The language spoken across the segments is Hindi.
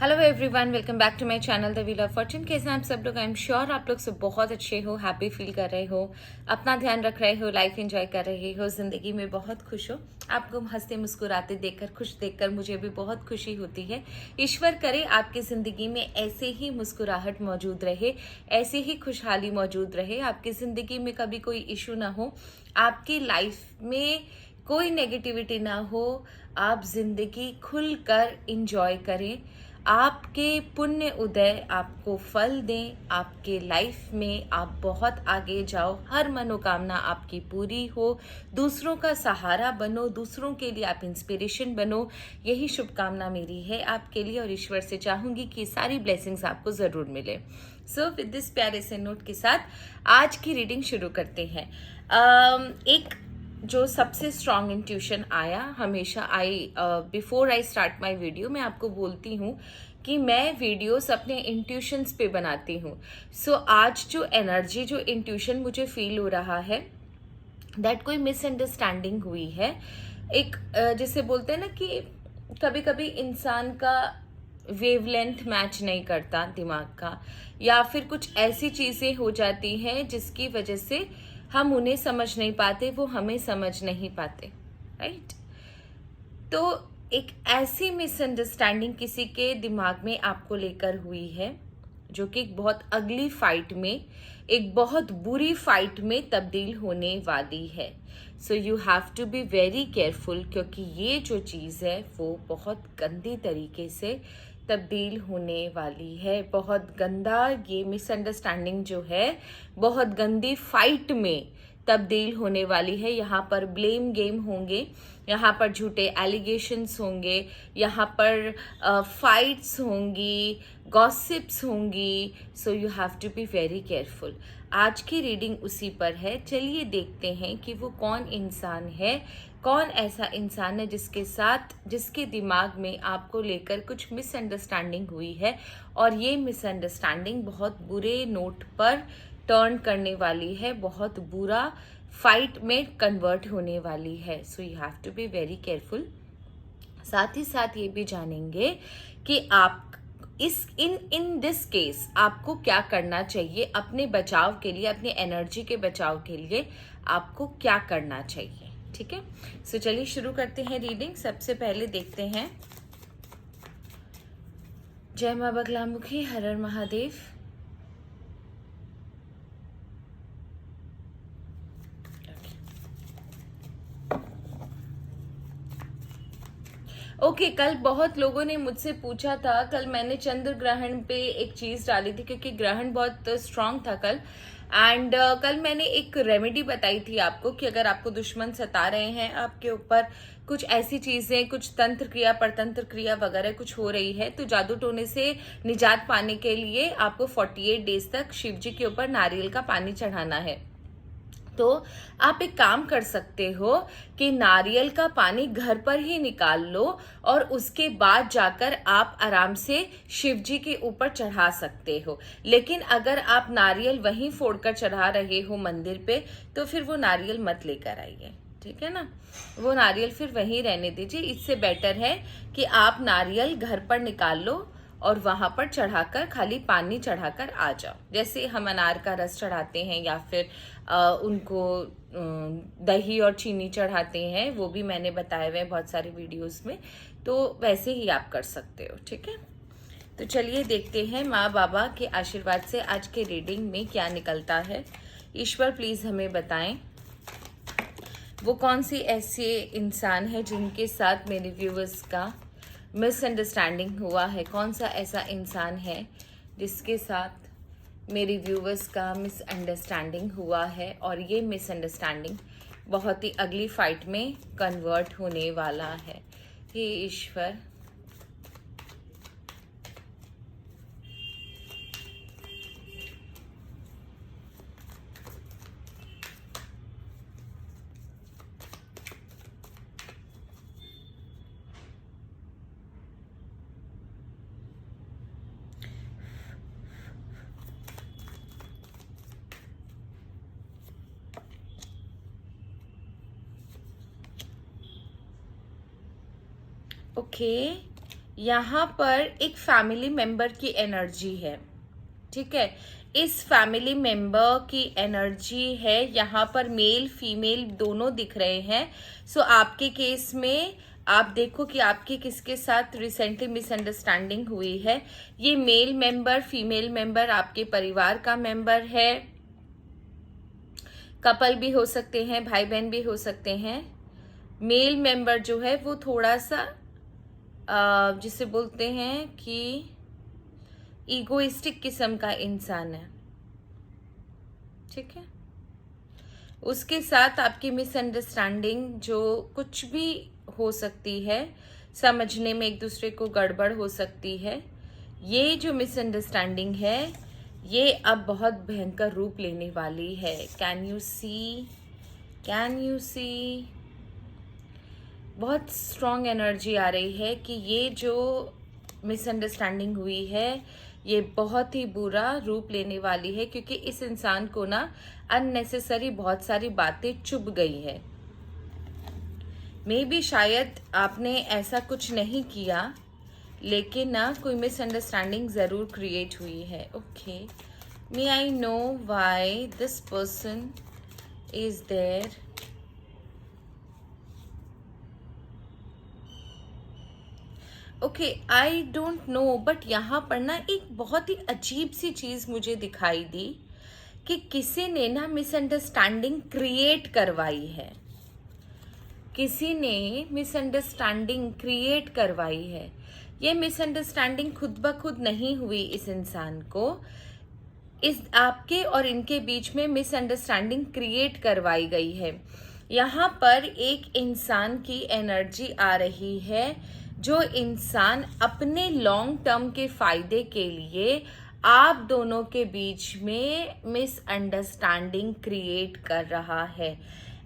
Hello everyone, welcome back to my channel the wheel of fortune. कैसे हैं आप सब लोग? आई एम श्योर आप लोग सब बहुत अच्छे हो, हैप्पी फील कर रहे हो, अपना ध्यान रख रहे हो, लाइफ एंजॉय कर रहे हो, जिंदगी में बहुत खुश हो। आपको हंसते मुस्कुराते देखकर, खुश देखकर मुझे भी बहुत खुशी होती है। ईश्वर करे आपकी जिंदगी में ऐसे ही मुस्कुराहट मौजूद रहे, ऐसे ही खुशहाली मौजूद रहे, आपकी जिंदगी में कभी कोई इशू ना हो, आपकी लाइफ में कोई नेगेटिविटी ना हो, आप जिंदगी खुलकर इंजॉय करें, आपके पुण्य उदय आपको फल दें, आपके लाइफ में आप बहुत आगे जाओ, हर मनोकामना आपकी पूरी हो, दूसरों का सहारा बनो, दूसरों के लिए आप इंस्पिरेशन बनो। यही शुभकामना मेरी है आपके लिए और ईश्वर से चाहूंगी कि सारी ब्लेसिंग्स आपको जरूर मिले। सो विद दिस प्यारे से नोट के साथ आज की रीडिंग शुरू करते हैं। एक जो सबसे स्ट्रॉन्ग इंट्यूशन आया, हमेशा before I start my video मैं आपको बोलती हूँ कि मैं वीडियोस अपने इंट्यूशंस पे बनाती हूँ। सो आज जो एनर्जी, जो इंट्यूशन मुझे फील हो रहा है, दैट कोई मिसअंडरस्टैंडिंग हुई है। एक जैसे बोलते हैं ना कि कभी कभी इंसान का वेवलेंथ मैच नहीं करता दिमाग का, या फिर कुछ ऐसी चीज़ें हो जाती हैं जिसकी वजह से हम उन्हें समझ नहीं पाते, वो हमें समझ नहीं पाते, राइट? तो एक ऐसी मिसअंडरस्टैंडिंग किसी के दिमाग में आपको लेकर हुई है जो कि एक बहुत अगली फाइट में, एक बहुत बुरी फाइट में तब्दील होने वाली है। So you have to be very careful, क्योंकि ये जो चीज़ है वो बहुत गंदी तरीके से तब्दील होने वाली है। बहुत गंदा ये मिसअंडरस्टैंडिंग जो है बहुत गंदी फाइट में तब्दील होने वाली है। यहाँ पर ब्लेम गेम होंगे, यहाँ पर झूठे एलिगेशंस होंगे, यहाँ पर फाइट्स होंगी, गॉसिप्स होंगी। So you have to be very careful. आज की रीडिंग उसी पर है। चलिए देखते हैं कि वो कौन इंसान है, कौन ऐसा इंसान है जिसके साथ, जिसके दिमाग में आपको लेकर कुछ मिसअंडरस्टैंडिंग हुई है और ये मिसअंडरस्टैंडिंग बहुत बुरे नोट पर टर्न करने वाली है, बहुत बुरा फाइट में कन्वर्ट होने वाली है। So you have to be very careful. साथ ही साथ ये भी जानेंगे कि आप इन दिस केस आपको क्या करना चाहिए अपने बचाव के लिए, अपनी एनर्जी के बचाव के लिए आपको क्या करना चाहिए। ठीक है, सो चलिए शुरू करते हैं रीडिंग। सबसे पहले देखते हैं। जय मां बगलामुखी, हर हर महादेव। ओके, कल बहुत लोगों ने मुझसे पूछा था, कल मैंने चंद्र ग्रहण पे एक चीज डाली थी क्योंकि ग्रहण बहुत स्ट्रांग था कल। एंड कल मैंने एक रेमेडी बताई थी आपको कि अगर आपको दुश्मन सता रहे हैं, आपके ऊपर कुछ ऐसी चीजें, कुछ तंत्र क्रिया, परतंत्र क्रिया वगैरह कुछ हो रही है, तो जादू टोने से निजात पाने के लिए आपको 48 डेज तक शिव जी के ऊपर नारियल का पानी चढ़ाना है। तो आप एक काम कर सकते हो कि नारियल का पानी घर पर ही निकाल लो और उसके बाद जाकर आप आराम से शिव जी के ऊपर चढ़ा सकते हो। लेकिन अगर आप नारियल वहीं फोड़कर चढ़ा रहे हो मंदिर पे, तो फिर वो नारियल मत लेकर आइए, ठीक है ना? वो नारियल फिर वहीं रहने दीजिए। इससे बेटर है कि आप नारियल घर पर निकाल लो और वहां पर चढ़ाकर, खाली पानी चढ़ाकर आ जाओ। जैसे हम अनार का रस चढ़ाते हैं या फिर उनको दही और चीनी चढ़ाते हैं, वो भी मैंने बताए हुए बहुत सारे वीडियोस में, तो वैसे ही आप कर सकते हो। ठीक है, तो चलिए देखते हैं माँ बाबा के आशीर्वाद से आज के रीडिंग में क्या निकलता है। ईश्वर प्लीज हमें बताएं वो कौन सी ऐसे इंसान है जिनके साथ मेरे व्यूअर्स का मिसअंडरस्टैंडिंग हुआ है। कौन सा ऐसा इंसान है जिसके साथ मेरी व्यूअर्स का मिसअंडरस्टैंडिंग हुआ है और ये मिसअंडरस्टैंडिंग बहुत ही अगली फाइट में कन्वर्ट होने वाला है। हे ईश्वर, ओके यहाँ पर एक फैमिली मेंबर की एनर्जी है, ठीक है। इस फैमिली मेंबर की एनर्जी है, यहाँ पर मेल फीमेल दोनों दिख रहे हैं। सो आपके केस में आप देखो कि आपकी किसके साथ रिसेंटली मिसअंडरस्टैंडिंग हुई है। ये मेल मेंबर फीमेल मेंबर आपके परिवार का मेंबर है, कपल भी हो सकते हैं, भाई बहन भी हो सकते हैं। मेल मेंबर जो है वो थोड़ा सा जिसे बोलते हैं कि ईगोइस्टिक किस्म का इंसान है, ठीक है। उसके साथ आपकी मिसअंडरस्टैंडिंग जो कुछ भी हो सकती है, समझने में एक दूसरे को गड़बड़ हो सकती है। ये जो मिसअंडरस्टैंडिंग है ये अब बहुत भयंकर रूप लेने वाली है। कैन यू सी बहुत स्ट्रॉन्ग एनर्जी आ रही है कि ये जो मिसअंडरस्टैंडिंग हुई है ये बहुत ही बुरा रूप लेने वाली है, क्योंकि इस इंसान को ना अननेसेसरी बहुत सारी बातें चुभ गई है। मे बी शायद आपने ऐसा कुछ नहीं किया, लेकिन ना कोई मिसअंडरस्टैंडिंग ज़रूर क्रिएट हुई है। Okay, may I know why this person is there. Okay, I don't know, but यहाँ पर ना एक बहुत ही अजीब सी चीज़ मुझे दिखाई दी कि किसी ने ना मिसअंडरस्टैंडिंग क्रिएट करवाई है। किसी ने मिसअंडरस्टैंडिंग क्रिएट करवाई है। ये मिसअंडरस्टैंडिंग खुद ब खुद नहीं हुई इस इंसान को, इस आपके और इनके बीच में मिसअंडरस्टैंडिंग क्रिएट करवाई गई है। यहाँ पर एक इंसान की एनर्जी आ रही है, जो इंसान अपने लॉन्ग टर्म के फायदे के लिए आप दोनों के बीच में मिसअंडरस्टैंडिंग क्रिएट कर रहा है।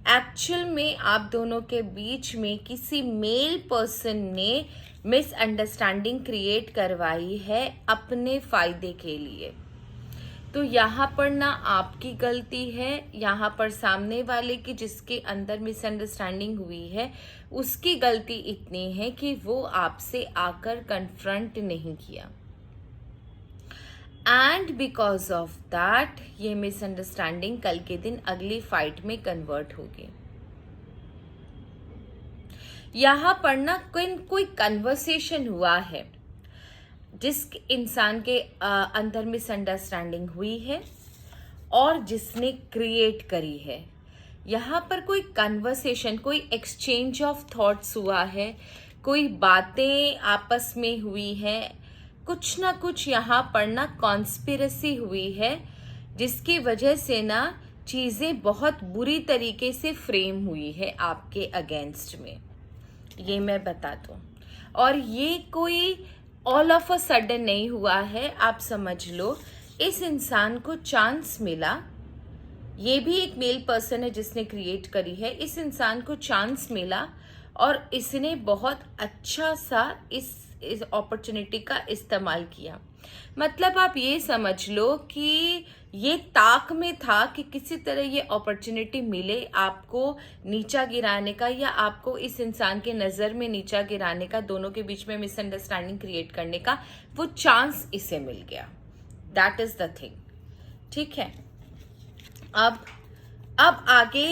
एक्चुअल में आप दोनों के बीच में किसी मेल पर्सन ने मिसअंडरस्टैंडिंग क्रिएट करवाई है अपने फायदे के लिए। तो यहाँ पर ना आपकी गलती है, यहाँ पर सामने वाले की जिसके अंदर मिसअंडरस्टैंडिंग हुई है उसकी गलती इतनी है कि वो आपसे आकर कन्फ्रंट नहीं किया, एंड बिकॉज ऑफ दैट ये मिसअंडरस्टैंडिंग कल के दिन अगली फाइट में कन्वर्ट होगी। यहाँ पर ना कोई कन्वर्सेशन हुआ है जिस इंसान के अंदर मिसअंडरस्टैंडिंग हुई है और जिसने क्रिएट करी है। यहाँ पर कोई कन्वर्सेशन, कोई एक्सचेंज ऑफ थॉट्स हुआ है, कोई बातें आपस में हुई है, कुछ ना कुछ यहाँ पर ना कॉन्स्पिरेसी हुई है, जिसकी वजह से ना चीज़ें बहुत बुरी तरीके से फ्रेम हुई है आपके अगेंस्ट में, ये मैं बता दूँ। और ये कोई ऑल ऑफ अ सडन नहीं हुआ है, आप समझ लो इस इंसान को चांस मिला। ये भी एक मेल पर्सन है जिसने क्रिएट करी है। इस इंसान को चांस मिला और इसने बहुत अच्छा सा इस अपॉर्चुनिटी का इस्तेमाल किया। मतलब आप ये समझ लो कि ये ताक में था कि किसी तरह ये अपॉर्चुनिटी मिले आपको नीचा गिराने का, या आपको इस इंसान के नज़र में नीचा गिराने का, दोनों के बीच में मिसअंडरस्टैंडिंग क्रिएट करने का वो चांस इसे मिल गया। दैट इज द थिंग, ठीक है। अब आगे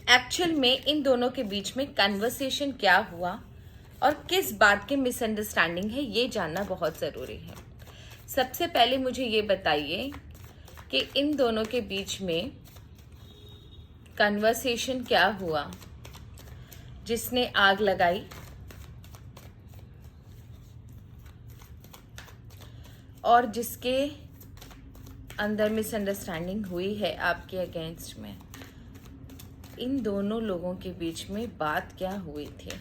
एक्चुअल में इन दोनों के बीच में कन्वर्सेशन क्या हुआ और किस बात की मिसअंडरस्टैंडिंग है, ये जानना बहुत ज़रूरी है। सबसे पहले मुझे ये बताइए कि इन दोनों के बीच में कन्वर्सेशन क्या हुआ जिसने आग लगाई और जिसके अंदर मिसअंडरस्टैंडिंग हुई है आपके अगेंस्ट में। इन दोनों लोगों के बीच में बात क्या हुई थी?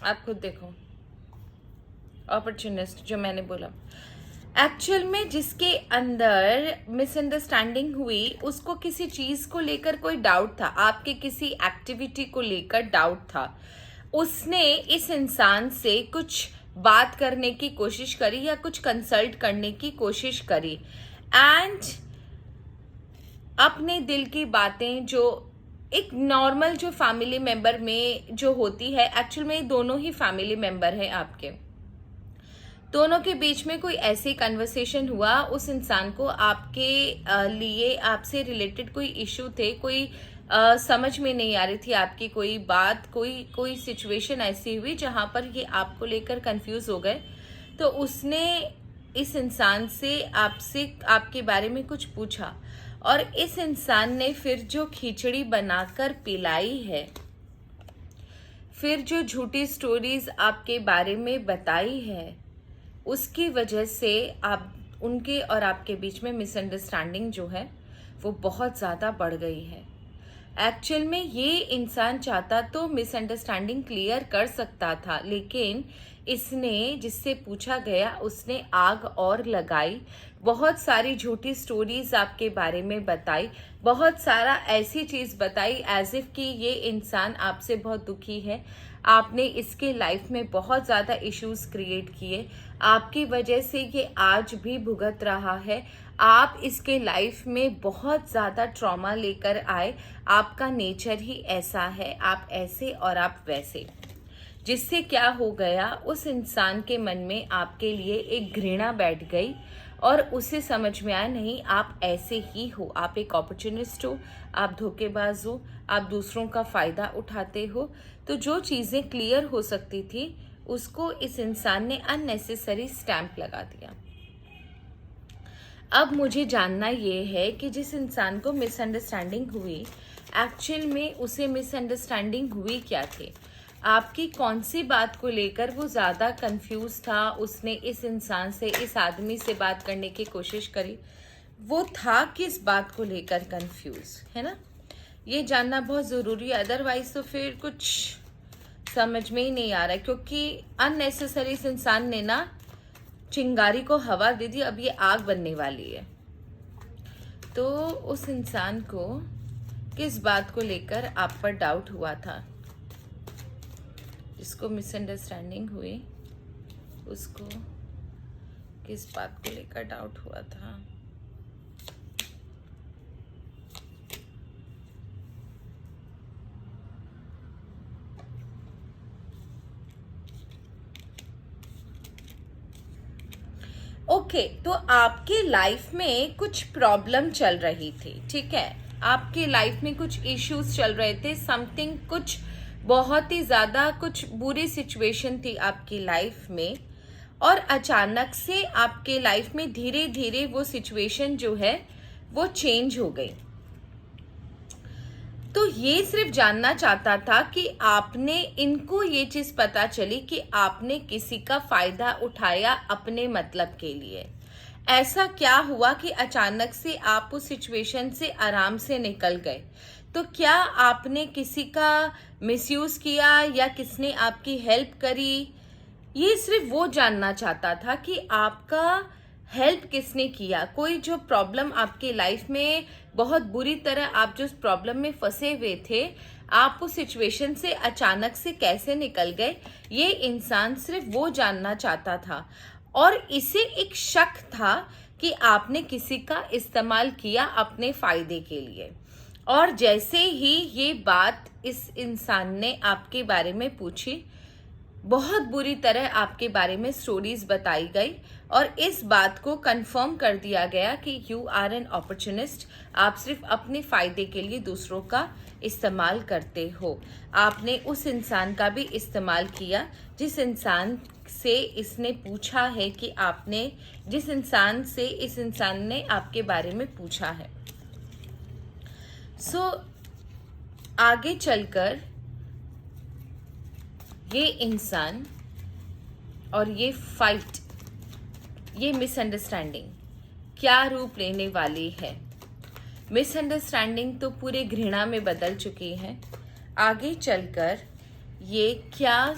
आप खुद देखो। अपॉर्चुनिस्ट जो मैंने बोला, एक्चुअल में जिसके अंदर मिसअंडरस्टैंडिंग हुई उसको किसी चीज़ को लेकर कोई डाउट था, आपके किसी एक्टिविटी को लेकर डाउट था, उसने इस इंसान से कुछ बात करने की कोशिश करी या कुछ कंसल्ट करने की कोशिश करी एंड अपने दिल की बातें जो एक नॉर्मल जो फैमिली मेंबर में जो होती है, एक्चुअल में दोनों ही फैमिली मेंबर हैं आपके, दोनों के बीच में कोई ऐसी कन्वर्सेशन हुआ, उस इंसान को आपके लिए आपसे रिलेटेड कोई इशू थे, कोई समझ में नहीं आ रही थी आपकी कोई बात, कोई सिचुएशन ऐसी हुई जहां पर ये आपको लेकर कंफ्यूज हो गए, तो उसने इस इंसान से आपसे आपके बारे में कुछ पूछा और इस इंसान ने फिर जो खिचड़ी बनाकर पिलाई है, फिर जो झूठी स्टोरीज आपके बारे में बताई है, उसकी वजह से आप उनके और आपके बीच में मिसअंडरस्टैंडिंग जो है वो बहुत ज़्यादा बढ़ गई है। एक्चुअल में ये इंसान चाहता तो मिसअंडरस्टैंडिंग क्लियर कर सकता था, लेकिन इसने जिससे पूछा गया उसने आग और लगाई, बहुत सारी झूठी स्टोरीज आपके बारे में बताई, बहुत सारा ऐसी चीज़ बताई एज इफ कि ये इंसान आपसे बहुत दुखी है, आपने इसके लाइफ में बहुत ज़्यादा इश्यूज क्रिएट किए, आपकी वजह से ये आज भी भुगत रहा है, आप इसके लाइफ में बहुत ज़्यादा ट्रॉमा लेकर आए, आपका नेचर ही ऐसा है, आप ऐसे और आप वैसे, जिससे क्या हो गया, उस इंसान के मन में आपके लिए एक घृणा बैठ गई और उसे समझ में आया नहीं आप ऐसे ही हो, आप एक अपॉर्चुनिस्ट हो, आप धोखेबाज हो, आप दूसरों का फ़ायदा उठाते हो। तो जो चीज़ें क्लियर हो सकती थी उसको इस इंसान ने अननेसेसरी स्टैंप लगा दिया। अब मुझे जानना ये है कि जिस इंसान को मिसअंडरस्टैंडिंग हुई, एक्चुअल में उसे मिसअंडरस्टैंडिंग हुई क्या थी, आपकी कौन सी बात को लेकर वो ज़्यादा कंफ्यूज था, उसने इस इंसान से, इस आदमी से बात करने की कोशिश करी, वो था किस बात को लेकर कंफ्यूज, है ना, ये जानना बहुत ज़रूरी है। अदरवाइज तो फिर कुछ समझ में ही नहीं आ रहा है, क्योंकि अननेसेसरी इस इंसान ने ना चिंगारी को हवा दे दी, अब ये आग बनने वाली है। तो उस इंसान को किस बात को लेकर आप पर डाउट हुआ था, जिसको मिसअंडरस्टैंडिंग हुई, उसको किस बात को लेकर डाउट हुआ था। ओके, तो आपके लाइफ में कुछ प्रॉब्लम चल रही थी, ठीक है, आपके लाइफ में कुछ इश्यूज चल रहे थे, समथिंग कुछ बहुत ही ज़्यादा कुछ बुरी सिचुएशन थी आपकी लाइफ में, और अचानक से आपके लाइफ में धीरे धीरे वो सिचुएशन जो है वो चेंज हो गई। तो ये सिर्फ जानना चाहता था कि आपने, इनको ये चीज़ पता चली कि आपने किसी का फ़ायदा उठाया अपने मतलब के लिए। ऐसा क्या हुआ कि अचानक से आप उस सिचुएशन से आराम से निकल गए? तो क्या आपने किसी का मिसयूज़ किया या किसने आपकी हेल्प करी? ये सिर्फ वो जानना चाहता था कि आपका हेल्प किसने किया, कोई जो प्रॉब्लम आपके लाइफ में बहुत बुरी तरह, आप जो प्रॉब्लम में फंसे हुए थे, आप उस सिचुएशन से अचानक से कैसे निकल गए, ये इंसान सिर्फ वो जानना चाहता था। और इसे एक शक था कि आपने किसी का इस्तेमाल किया अपने फ़ायदे के लिए। और जैसे ही ये बात इस इंसान ने आपके बारे में पूछी, बहुत बुरी तरह आपके बारे में स्टोरीज बताई गई और इस बात को कंफर्म कर दिया गया कि यू आर एन अपॉर्चुनिस्ट, आप सिर्फ अपने फ़ायदे के लिए दूसरों का इस्तेमाल करते हो। आपने उस इंसान का भी इस्तेमाल किया जिस इंसान से इसने पूछा है कि आपने, जिस इंसान से इस इंसान ने आपके बारे में पूछा है। सो आगे चलकर ये इंसान और ये फाइट, ये मिसअंडरस्टैंडिंग क्या रूप लेने वाली है। मिसअंडरस्टैंडिंग तो पूरे घृणा में बदल चुकी है। आगे चलकर ये क्या,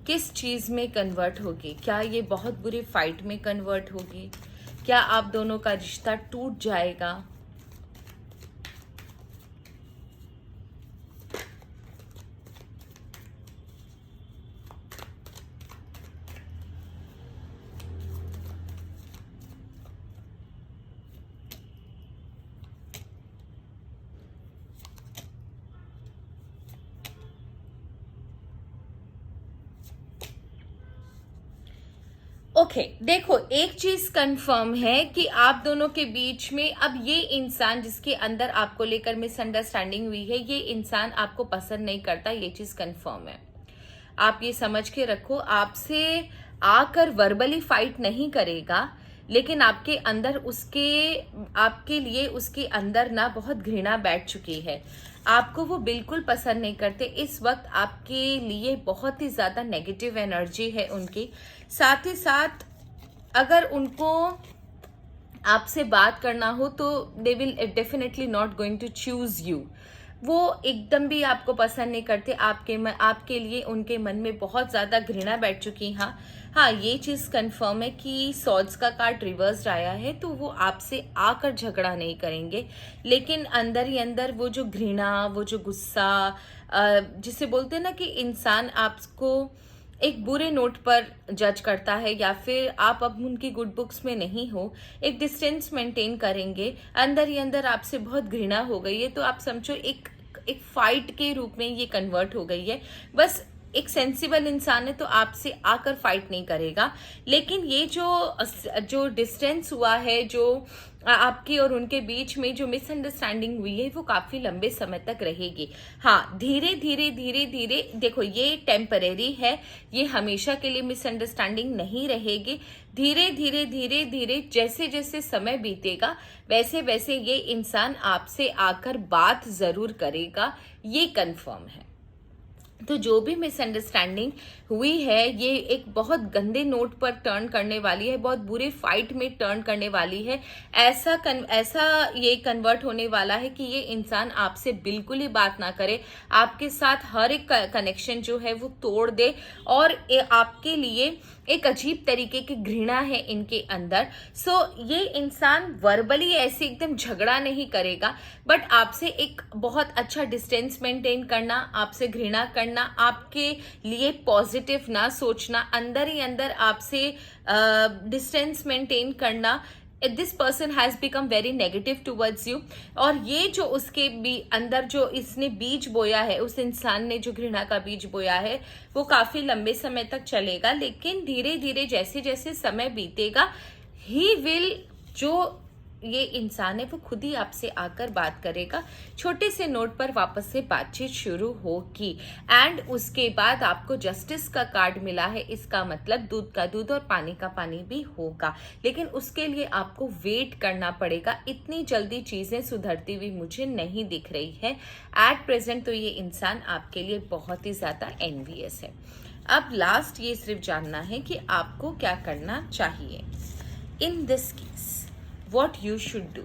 किस चीज़ में कन्वर्ट होगी? क्या ये बहुत बुरी फाइट में कन्वर्ट होगी? क्या आप दोनों का रिश्ता टूट जाएगा? ओके देखो, एक चीज कंफर्म है कि आप दोनों के बीच में अब ये इंसान जिसके अंदर आपको लेकर मिसअंडरस्टैंडिंग हुई है, ये इंसान आपको पसंद नहीं करता, ये चीज कंफर्म है। आप ये समझ के रखो, आपसे आकर वर्बली फाइट नहीं करेगा, लेकिन आपके अंदर आपके लिए उसके अंदर ना बहुत घृणा बैठ चुकी है। आपको वो बिल्कुल पसंद नहीं करते। इस वक्त आपके लिए बहुत ही ज्यादा नेगेटिव एनर्जी है उनकी। साथ ही साथ अगर उनको आपसे बात करना हो तो they will definitely not going to choose you. वो एकदम भी आपको पसंद नहीं करते। आपके लिए उनके मन में बहुत ज्यादा घृणा बैठ चुकी। हाँ, ये चीज कंफर्म है कि सॉर्ड्स का कार्ड रिवर्स्ड आया है, तो वो आपसे आकर झगड़ा नहीं करेंगे, लेकिन अंदर ही अंदर वो जो घृणा, वो जो गुस्सा, जिसे बोलते हैं ना कि इंसान आपको एक बुरे नोट पर जज करता है, या फिर आप अब उनकी गुड बुक्स में नहीं हो, एक डिस्टेंस मेंटेन करेंगे, अंदर ही अंदर आपसे बहुत घृणा हो गई है, तो आप समझो एक फाइट के रूप में ये कन्वर्ट हो गई है। बस एक सेंसिबल इंसान है तो आपसे आकर फाइट नहीं करेगा, लेकिन ये जो डिस्टेंस हुआ है, जो आपके और उनके बीच में जो मिसअंडरस्टैंडिंग हुई है, वो काफी लंबे समय तक रहेगी। हाँ, धीरे धीरे धीरे धीरे देखो, ये टेम्परेरी है, ये हमेशा के लिए मिसअंडरस्टैंडिंग नहीं रहेगी। धीरे धीरे धीरे धीरे जैसे जैसे समय बीतेगा, वैसे वैसे ये इंसान आपसे आकर बात जरूर करेगा, ये कंफर्म है। तो जो भी मिसअंडरस्टैंडिंग हुई है, ये एक बहुत गंदे नोट पर टर्न करने वाली है, बहुत बुरे फाइट में टर्न करने वाली है। ऐसा ये कन्वर्ट होने वाला है कि ये इंसान आपसे बिल्कुल ही बात ना करे, आपके साथ हर एक कनेक्शन जो है वो तोड़ दे, और आपके लिए एक अजीब तरीके की घृणा है इनके अंदर। सो ये इंसान वर्बली ऐसे एकदम झगड़ा नहीं करेगा, बट आपसे एक बहुत अच्छा डिस्टेंस मेंटेन करना, आपसे घृणा करना, आपके लिए पॉजिटिव ना सोचना, अंदर ही अंदर आपसे डिस्टेंस मेंटेन करना। This person has become very negative towards you, और ये जो उसके भी अंदर जो इसने बीज बोया है, उस इंसान ने जो घृणा का बीज बोया है, वो काफी लंबे समय तक चलेगा, लेकिन धीरे धीरे जैसे जैसे समय बीतेगा, ही विल, जो ये इंसान है वो खुद ही आपसे आकर बात करेगा, छोटे से नोट पर वापस से बातचीत शुरू होगी। एंड उसके बाद आपको जस्टिस का कार्ड मिला है, इसका मतलब दूध का दूध और पानी का पानी भी होगा, लेकिन उसके लिए आपको वेट करना पड़ेगा। इतनी जल्दी चीजें सुधरती हुई मुझे नहीं दिख रही है एट प्रेजेंट। तो ये इंसान आपके लिए बहुत ही ज्यादा एनवियस है। अब लास्ट ये सिर्फ जानना है कि आपको क्या करना चाहिए in this case, what you should do.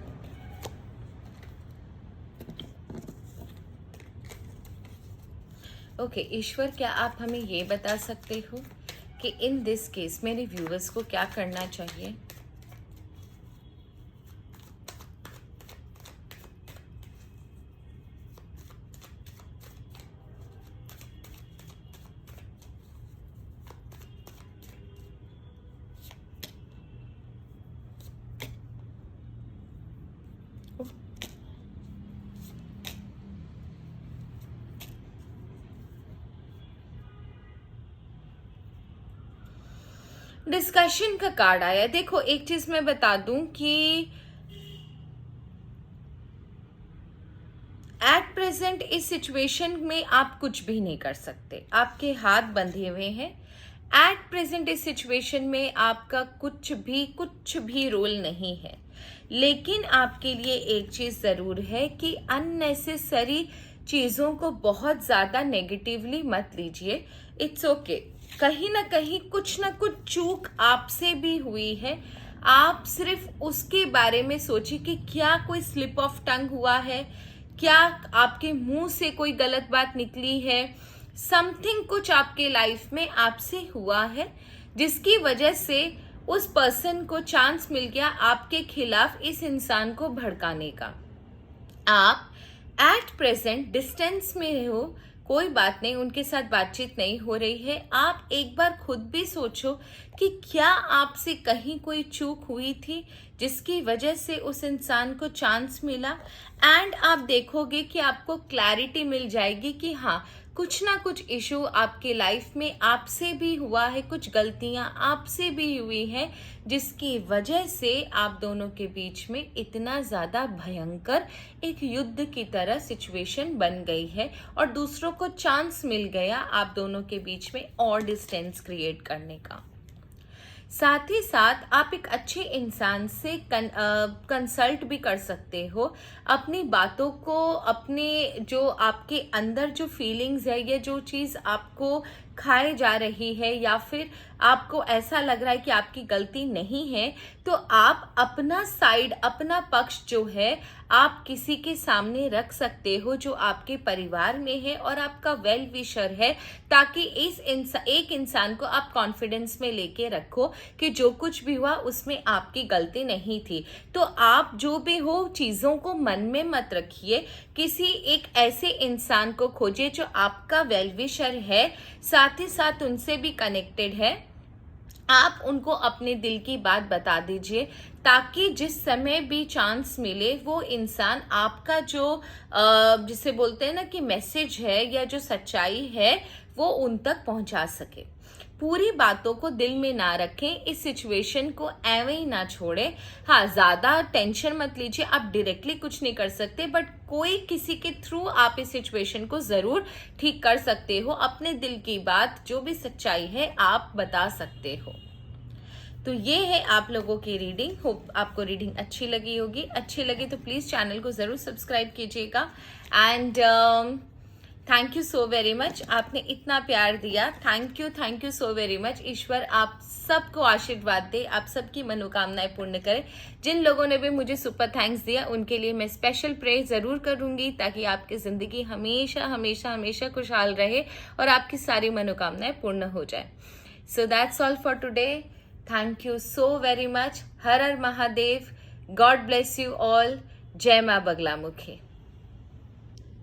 Okay Ishwar, क्या आप हमें ये बता सकते हो कि इन दिस केस मेरे व्यूअर्स को क्या करना चाहिए? डिस्कशन का कार्ड आया। देखो, एक चीज मैं बता दूं कि एट प्रेजेंट इस सिचुएशन में आप कुछ भी नहीं कर सकते, आपके हाथ बंधे हुए हैं। एट प्रेजेंट इस सिचुएशन में आपका कुछ भी रोल नहीं है, लेकिन आपके लिए एक चीज जरूर है कि अननेसेसरी चीजों को बहुत ज्यादा नेगेटिवली मत लीजिए। इट्स ओके, कहीं ना कहीं कुछ ना कुछ चूक आपसे भी हुई है। आप सिर्फ उसके बारे में सोचिए कि क्या कोई स्लिप ऑफ टंग हुआ है, क्या आपके मुंह से कोई गलत बात निकली है, समथिंग कुछ आपके लाइफ में आपसे हुआ है, जिसकी वजह से उस पर्सन को चांस मिल गया आपके खिलाफ इस इंसान को भड़काने का। आप एट प्रेजेंट डिस्टेंस में हो, कोई बात नहीं, उनके साथ बातचीत नहीं हो रही है। आप एक बार खुद भी सोचो कि क्या आपसे कहीं कोई चूक हुई थी जिसकी वजह से उस इंसान को चांस मिला। एंड आप देखोगे कि आपको क्लैरिटी मिल जाएगी कि हाँ, कुछ ना कुछ इशू आपके लाइफ में आपसे भी हुआ है, कुछ गलतियां आपसे भी हुई हैं जिसकी वजह से आप दोनों के बीच में इतना ज़्यादा भयंकर एक युद्ध की तरह सिचुएशन बन गई है और दूसरों को चांस मिल गया आप दोनों के बीच में और डिस्टेंस क्रिएट करने का। साथ ही साथ आप एक अच्छे इंसान से कंसल्ट भी कर सकते हो अपनी बातों को, अपने जो आपके अंदर जो फीलिंग्स है या जो चीज़ आपको खाए जा रही है या फिर आपको ऐसा लग रहा है कि आपकी गलती नहीं है, तो आप अपना साइड, अपना पक्ष जो है आप किसी के सामने रख सकते हो जो आपके परिवार में है और आपका वेल विशर है, ताकि एक इंसान को आप कॉन्फिडेंस में लेके रखो कि जो कुछ भी हुआ उसमें आपकी गलती नहीं थी। तो आप जो भी हो चीज़ों को मन में मत रखिए, किसी एक ऐसे इंसान को खोजिए जो आपका वेल विशर है, साथ ही साथ उनसे भी कनेक्टेड है। आप उनको अपने दिल की बात बता दीजिए ताकि जिस समय भी चांस मिले वो इंसान आपका जो जिसे बोलते हैं ना कि मैसेज है या जो सच्चाई है वो उन तक पहुंचा सके। पूरी बातों को दिल में ना रखें, इस सिचुएशन को ऐवे ही ना छोड़ें। हाँ, ज़्यादा टेंशन मत लीजिए, आप डायरेक्टली कुछ नहीं कर सकते, बट कोई किसी के थ्रू आप इस सिचुएशन को ज़रूर ठीक कर सकते हो। अपने दिल की बात, जो भी सच्चाई है, आप बता सकते हो। तो ये है आप लोगों की रीडिंग। होप आपको रीडिंग अच्छी लगी होगी। अच्छी लगी तो प्लीज़ चैनल को ज़रूर सब्सक्राइब कीजिएगा। And thank you so very much, आपने इतना प्यार दिया। Thank you so very much. ईश्वर आप सबको आशीर्वाद दे, आप सबकी मनोकामनाएं पूर्ण करे। जिन लोगों ने भी मुझे सुपर थैंक्स दिया उनके लिए मैं स्पेशल प्रे ज़रूर करूंगी ताकि आपकी ज़िंदगी हमेशा हमेशा हमेशा खुशहाल रहे और आपकी सारी मनोकामनाएं पूर्ण हो जाए। So that's all for today. Thank you so very much. Her her Mahadev. God bless you all. जय माँ बगलामुखी।